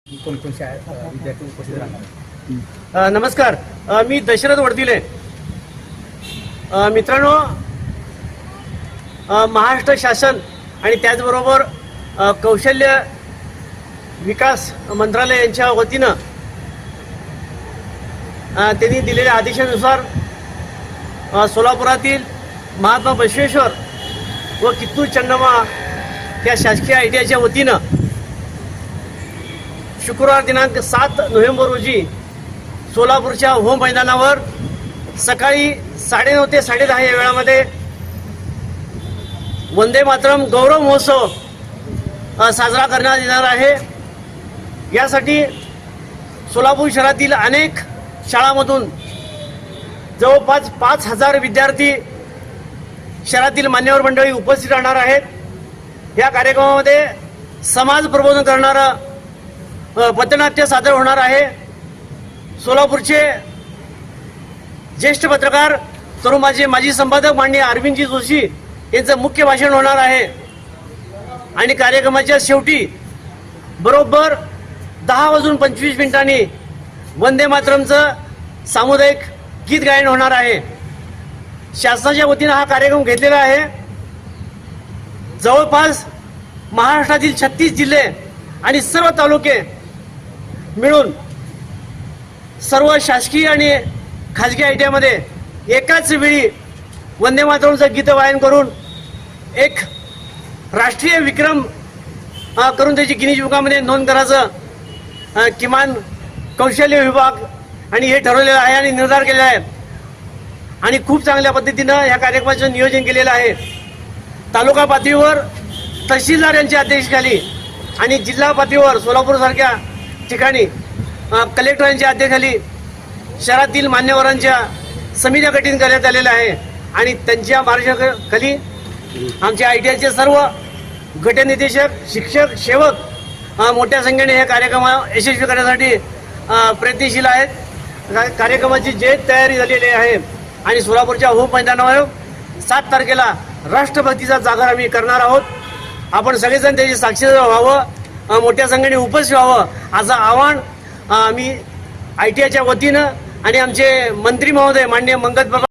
कोणकोणते विद्यार्थी उपस्थित राहणार? नमस्कार, मी दशरथ वडदिले. मित्रांनो, महाराष्ट्र शासन आणि त्याचबरोबर कौशल्य विकास मंत्रालय यांच्या वतीनं त्यांनी दिलेल्या आदेशानुसार सोलापुरातील महात्मा बसवेश्वर व कित्तूर चन्नम्मा या शासकीय ITIच्या वतीनं शुक्रवार दिनांक 7 नोव्हेंबर रोजी सोलापूरच्या होम मैदानावर सकाळी 9:30 ते 10:30 या वेळामध्ये वंदे मातरम गौरव महोत्सव साजरा करण्यात येणार आहे. यासाठी सोलापूर शहरातील अनेक शाळांमधून जवळपास 5,000 विद्यार्थी शहरातील मान्यवर मंडळी उपस्थित राहणार आहेत. या कार्यक्रमामध्ये समाज प्रबोधन करणारं पथनाट्य सादर होणार आहे. सोलापूरचे ज्येष्ठ पत्रकार तरुण माजी संपादक माननीय अरविंदजी जोशी यांचं मुख्य भाषण होणार आहे. आणि कार्यक्रमाच्या शेवटी बरोबर 10:25 वंदे मातरमचं सामुदायिक गीत गायन होणार आहे. शासनाच्या वतीनं हा कार्यक्रम घेतलेला आहे. जवळपास महाराष्ट्रातील 36 जिल्हे आणि सर्व तालुके मिळून सर्व शासकीय आणि खाजगी ITIमध्ये एकाच वेळी वंदे मातरमचं गीत गायन करून एक राष्ट्रीय विक्रम करून त्याची गिनीज बुकामध्ये नोंद करायचं किमान कौशल्य विभाग आणि हे ठरवलेलं आहे आणि निर्धार केलेला आहे. आणि खूप चांगल्या पद्धतीनं या कार्यक्रमाचं नियोजन केलेलं आहे. तालुका पातळीवर तहसीलदार यांच्या अध्यक्षतेखाली आणि जिल्हा पातळीवर सोलापूरसारख्या ठिकाणी कलेक्टरांच्या अध्यक्षतेखाली शहरातील मान्यवरांच्या समित्या गठीत करण्यात आलेल्या आहे. आणि त्यांच्या मार्गदर्शनाखाली आमच्या ITIचे सर्व गटनिर्देशक, शिक्षक, सेवक मोठ्या संख्येने हे कार्यक्रम यशस्वी करण्यासाठी प्रयत्नशील आहेत. कार्यक्रमाची जे तयारी झालेली आहे आणि सोलापूरच्या होम मैदानावर 7 तारखेला राष्ट्रभक्तीचा जागर आम्ही करणार आहोत. आपण सगळेजण त्याची साक्षीदार व्हावं, मोठ्या संख्येने उपस्थित व्हावं असं आवाहन आम्ही ITIच्या वतीनं आणि आमचे मंत्री महोदय माननीय मंगत